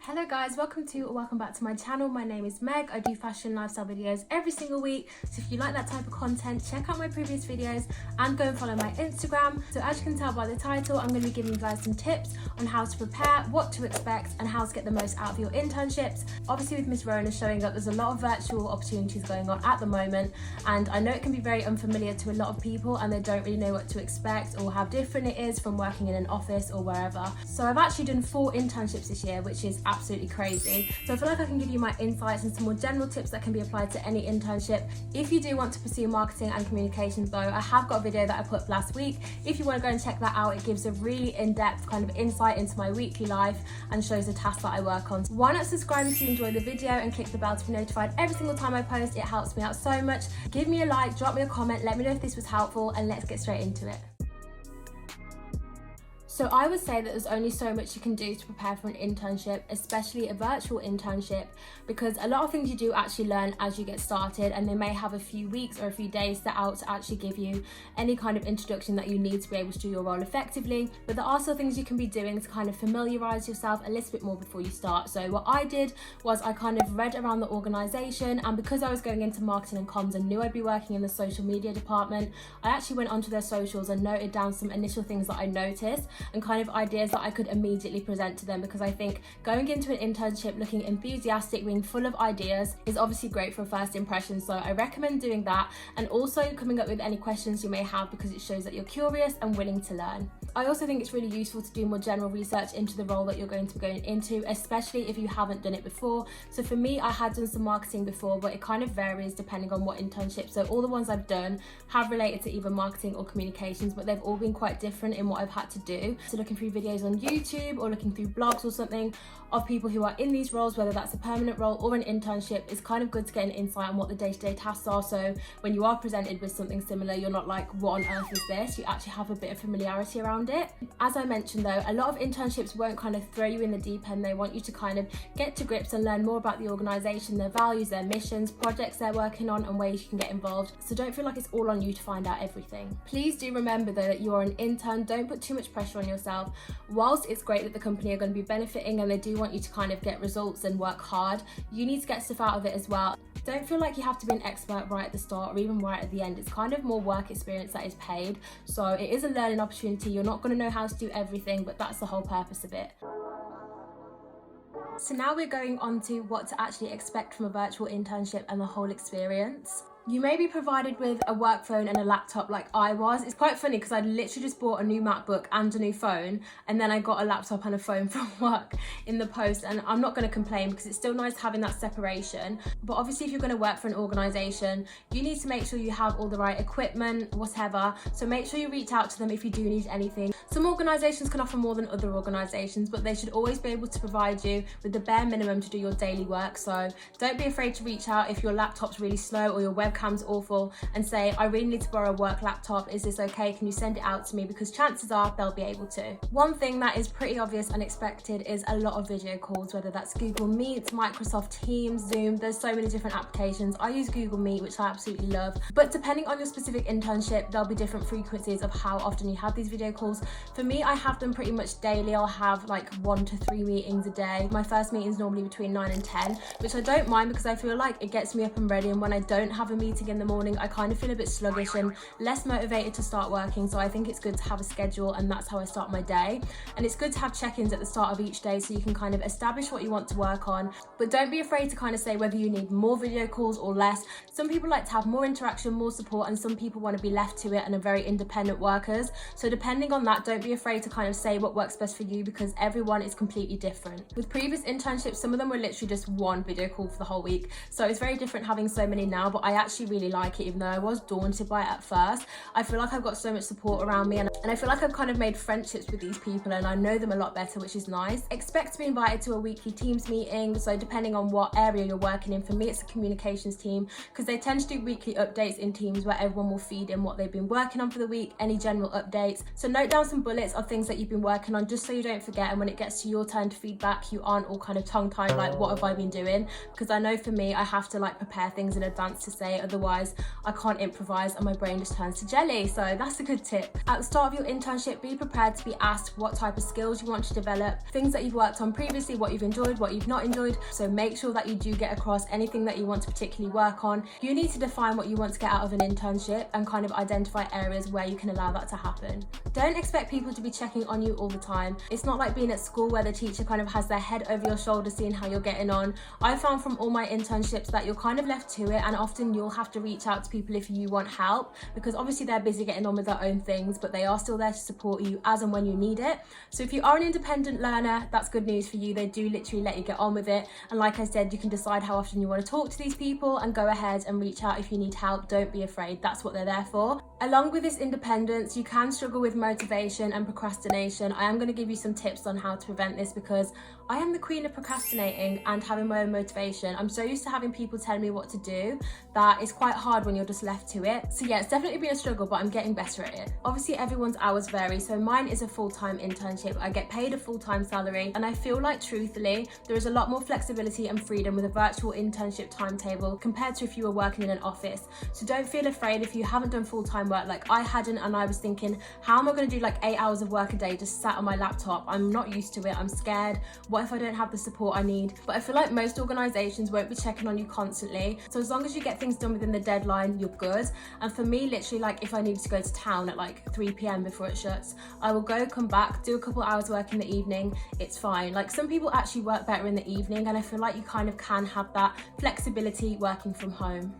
Hello guys, welcome back to my channel. My name is Meg. I do fashion lifestyle videos every single week, so if you like that type of content, check out my previous videos and go and follow my Instagram. So as you can tell by the title, I'm going to be giving you guys some tips on how to prepare, what to expect and how to get the most out of your internships. Obviously with Miss Rona showing up, there's a lot of virtual opportunities going on at the moment, and I know it can be very unfamiliar to a lot of people and they don't really know what to expect or how different it is from working in an office or wherever. So I've actually done 4 internships this year, which is absolutely crazy. So I feel like I can give you my insights and some more general tips that can be applied to any internship. If you do want to pursue marketing and communications though, I have got a video that I put up last week. If you want to go and check that out, it gives a really in-depth kind of insight into my weekly life and shows the tasks that I work on. Why not subscribe if you enjoy the video and click the bell to be notified every single time I post? It helps me out so much. Give me a like, drop me a comment, let me know if this was helpful, and let's get straight into it. So I would say that there's only so much you can do to prepare for an internship, especially a virtual internship, because a lot of things you do actually learn as you get started, and they may have a few weeks or a few days set out to actually give you any kind of introduction that you need to be able to do your role effectively. But there are still things you can be doing to kind of familiarise yourself a little bit more before you start. So what I did was I kind of read around the organisation, and because I was going into marketing and comms and knew I'd be working in the social media department, I actually went onto their socials and noted down some initial things that I noticed and kind of ideas that I could immediately present to them, because I think going into an internship looking enthusiastic, being full of ideas is obviously great for a first impression. So I recommend doing that, and also coming up with any questions you may have, because it shows that you're curious and willing to learn. I also think it's really useful to do more general research into the role that you're going to be going into, especially if you haven't done it before. So for me, I had done some marketing before, but it kind of varies depending on what internship. So all the ones I've done have related to either marketing or communications, but they've all been quite different in what I've had to do. So looking through videos on YouTube or looking through blogs or something of people who are in these roles, whether that's a permanent role or an internship, is kind of good to get an insight on what the day-to-day tasks are. So when you are presented with something similar, you're not like, what on earth is this? You actually have a bit of familiarity around it. As I mentioned though, a lot of internships won't kind of throw you in the deep end. They want you to kind of get to grips and learn more about the organisation, their values, their missions, projects they're working on, and ways you can get involved. So don't feel like it's all on you to find out everything. Please do remember though that you are an intern. Don't put too much pressure on yourself. Whilst it's great that the company are going to be benefiting and they do want you to kind of get results and work hard, you need to get stuff out of it as well. Don't feel like you have to be an expert right at the start or even right at the end. It's kind of more work experience that is paid. So it is a learning opportunity. You're not going to know how to do everything, but that's the whole purpose of it. So now we're going on to what to actually expect from a virtual internship and the whole experience. You may be provided with a work phone and a laptop like I was. It's quite funny because I literally just bought a new MacBook and a new phone, and then I got a laptop and a phone from work in the post, and I'm not going to complain because it's still nice having that separation. But obviously if you're going to work for an organisation, you need to make sure you have all the right equipment, whatever. So make sure you reach out to them if you do need anything. Some organisations can offer more than other organisations, but they should always be able to provide you with the bare minimum to do your daily work. So don't be afraid to reach out if your laptop's really slow or your webcam's awful, and say, I really need to borrow a work laptop. Is this okay? Can you send it out to me? Because chances are they'll be able to. One thing that is pretty obvious and expected is a lot of video calls, whether that's Google Meet, Microsoft Teams, Zoom. There's so many different applications. I use Google Meet, which I absolutely love. But depending on your specific internship, there'll be different frequencies of how often you have these video calls. For me, I have them pretty much daily. I'll have like 1 to 3 meetings a day. My first meeting is normally between 9 and 10, which I don't mind because I feel like it gets me up and ready. And when I don't have a meeting in the morning, I kind of feel a bit sluggish and less motivated to start working. So I think it's good to have a schedule, and that's how I start my day. And it's good to have check-ins at the start of each day so you can kind of establish what you want to work on. But don't be afraid to kind of say whether you need more video calls or less. Some people like to have more interaction, more support, and some people want to be left to it and are very independent workers. So depending on that, don't be afraid to kind of say what works best for you, because everyone is completely different. With previous internships, some of them were literally just 1 video call for the whole week. So it's very different having so many now, but I actually really like it, even though I was daunted by it at first. I feel like I've got so much support around me, and I feel like I've kind of made friendships with these people and I know them a lot better, which is nice. Expect to be invited to a weekly Teams meeting. So depending on what area you're working in, for me it's a communications team, because they tend to do weekly updates in Teams where everyone will feed in what they've been working on for the week, any general updates. So note down some bullets of things that you've been working on, just so you don't forget, and when it gets to your turn to feedback, you aren't all kind of tongue-tied like, what have I been doing? Because I know for me, I have to like prepare things in advance to say, way, otherwise I can't improvise and my brain just turns to jelly. So that's a good tip. At the start of your internship, be prepared to be asked what type of skills you want to develop, things that you've worked on previously, what you've enjoyed, what you've not enjoyed. So make sure that you do get across anything that you want to particularly work on. You need to define what you want to get out of an internship and kind of identify areas where you can allow that to happen. Don't expect people to be checking on you all the time. It's not like being at school where the teacher kind of has their head over your shoulder seeing how you're getting on. I found from all my internships that you're kind of left to it, and often you'll have to reach out to people if you want help, because obviously they're busy getting on with their own things, but they are still there to support you as and when you need it. So if you are an independent learner, that's good news for you. They do literally let you get on with it, and like I said, you can decide how often you want to talk to these people and go ahead and reach out if you need help. Don't be afraid, that's what they're there for. Along with this independence, you can struggle with motivation and procrastination. I am going to give you some tips on how to prevent this, because I am the queen of procrastinating and having my own motivation. I'm so used to having people tell me what to do that it's quite hard when you're just left to it. So yeah, it's definitely been a struggle, but I'm getting better at it. Obviously everyone's hours vary, so mine is a full-time internship. I get paid a full-time salary, and I feel like truthfully there is a lot more flexibility and freedom with a virtual internship timetable compared to if you were working in an office. So don't feel afraid if you haven't done full-time work like I hadn't, and I was thinking, how am I going to do like 8 hours of work a day just sat on my laptop? I'm not used to it. I'm scared. What if I don't have the support I need? But I feel like most organizations won't be checking on you constantly, so as long as you get things done within the deadline, you're good. And for me, literally, like if I needed to go to town at like 3 p.m. before it shuts, I will go, come back, do a couple hours work in the evening. It's fine. Like some people actually work better in the evening, and I feel like you kind of can have that flexibility working from home.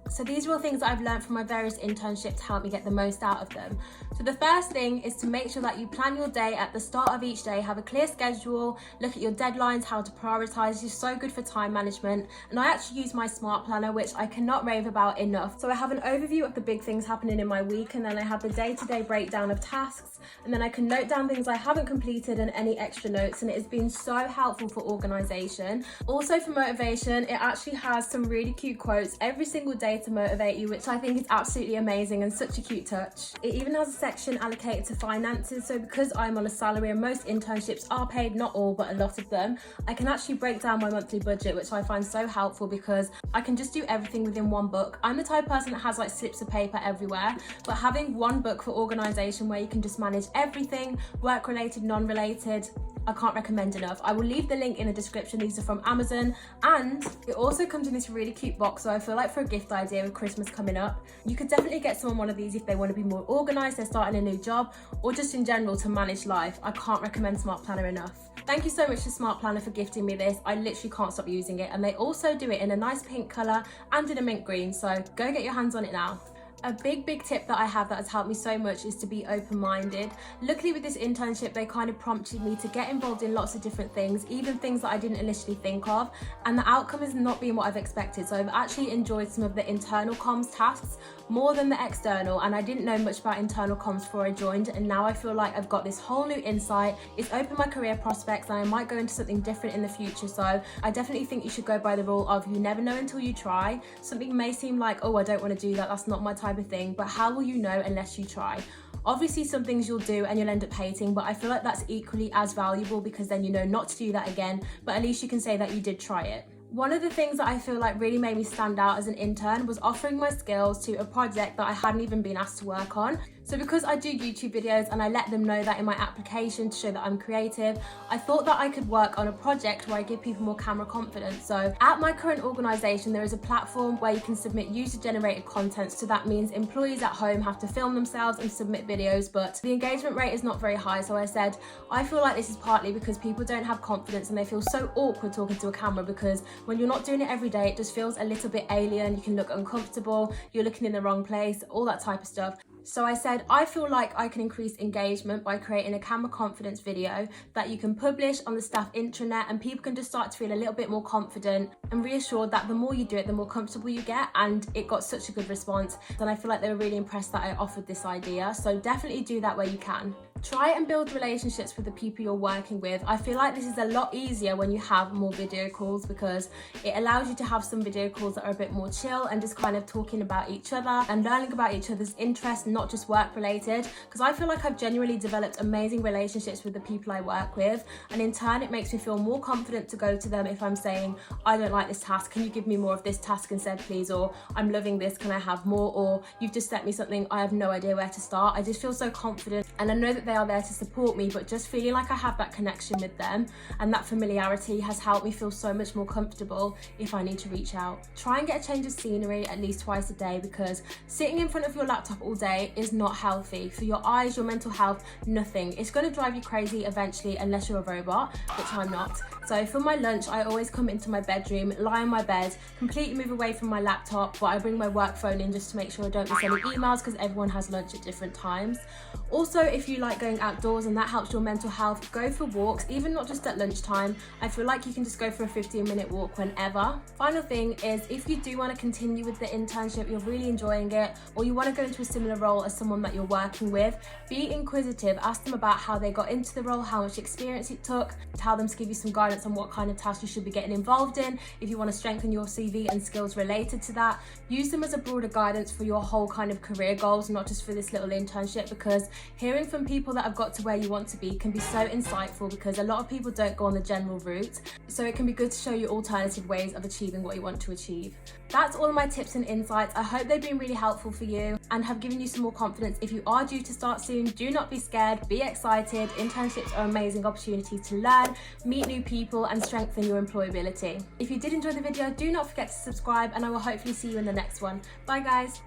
So these are all things that I've learned from my various internships to help me get the most out of them. So the first thing is to make sure that you plan your day at the start of each day, have a clear schedule, look at your deadlines, how to prioritize. You're so good for time management. And I actually use my smart planner, which I cannot rave about enough. So I have an overview of the big things happening in my week, and then I have the day-to-day breakdown of tasks, and then I can note down things I haven't completed and any extra notes, and it has been so helpful for organization. Also for motivation, it actually has some really cute quotes every single day to motivate you, which I think is absolutely amazing and such a cute touch. It even has a section allocated to finances, so because I'm on a salary and most internships are paid, not all but a lot of them, I can actually break down my monthly budget, which I find so helpful because I can just do everything within one book. I'm the type of person that has like slips of paper everywhere, but having one book for organization where you can just manage everything, work related, non-related, I can't recommend enough. I will leave the link in the description. These are from Amazon, and it also comes in this really cute box, so I feel like for a gift idea with Christmas coming up, you could definitely get someone one of these if they want to be more organized, they're starting a new job, or just in general to manage life. I can't recommend Smart Planner enough. Thank you so much to Smart Planner for gifting me this. I literally can't stop using it, and they also do it in a nice pink color and in a mint green, so go get your hands on it now. A big tip that I have that has helped me so much is to be open-minded. Luckily with this internship, they kind of prompted me to get involved in lots of different things, even things that I didn't initially think of, and the outcome has not been what I've expected. So I've actually enjoyed some of the internal comms tasks more than the external, and I didn't know much about internal comms before I joined, and now I feel like I've got this whole new insight. It's opened my career prospects, and I might go into something different in the future. So I definitely think you should go by the rule of you never know until you try. Something may seem like, oh, I don't want to do that, that's not my type of thing, but how will you know unless you try? Obviously some things you'll do and you'll end up hating, but I feel like that's equally as valuable, because then you know not to do that again, but at least you can say that you did try it. One of the things that I feel like really made me stand out as an intern was offering my skills to a project that I hadn't even been asked to work on. So because I do YouTube videos and I let them know that in my application to show that I'm creative, I thought that I could work on a project where I give people more camera confidence. So at my current organisation, there is a platform where you can submit user-generated content. So that means employees at home have to film themselves and submit videos, but the engagement rate is not very high. So I said, I feel like this is partly because people don't have confidence and they feel so awkward talking to a camera, because when you're not doing it every day, it just feels a little bit alien. You can look uncomfortable, you're looking in the wrong place, all that type of stuff. So I said, I feel like I can increase engagement by creating a camera confidence video that you can publish on the staff intranet, and people can just start to feel a little bit more confident and reassured that the more you do it, the more comfortable you get. And it got such a good response, and I feel like they were really impressed that I offered this idea. So definitely do that where you can. Try and build relationships with the people you're working with. I feel like this is a lot easier when you have more video calls, because it allows you to have some video calls that are a bit more chill and just kind of talking about each other and learning about each other's interests, not just work related. Because I feel like I've genuinely developed amazing relationships with the people I work with, and in turn it makes me feel more confident to go to them if I'm saying, I don't like this task, can you give me more of this task instead please, or I'm loving this, can I have more, or you've just sent me something, I have no idea where to start. I just feel so confident, and I know that they are there to support me, but just feeling like I have that connection with them and that familiarity has helped me feel so much more comfortable if I need to reach out. Try and get a change of scenery at least twice a day, because sitting in front of your laptop all day is not healthy for your eyes, your mental health, nothing. It's going to drive you crazy eventually, unless you're a robot, which I'm not. So for my lunch, I always come into my bedroom, lie on my bed, completely move away from my laptop, but I bring my work phone in just to make sure I don't miss any emails, because everyone has lunch at different times. Also, if you like going outdoors and that helps your mental health, go for walks, even not just at lunchtime. I feel like you can just go for a 15-minute walk whenever. Final thing is, if you do want to continue with the internship, you're really enjoying it, or you want to go into a similar role as someone that you're working with, be inquisitive, ask them about how they got into the role, how much experience it took, tell them to give you some guidance on what kind of tasks you should be getting involved in, if you want to strengthen your CV and skills related to that. Use them as a broader guidance for your whole kind of career goals, not just for this little internship, because hearing from people that have got to where you want to be can be so insightful, because a lot of people don't go on the general route. So it can be good to show you alternative ways of achieving what you want to achieve. That's all of my tips and insights. I hope they've been really helpful for you and have given you some more confidence. If you are due to start soon, do not be scared, be excited. Internships are amazing opportunities to learn, meet new people and strengthen your employability. If you did enjoy the video, do not forget to subscribe, and I will hopefully see you in the next one. Bye guys.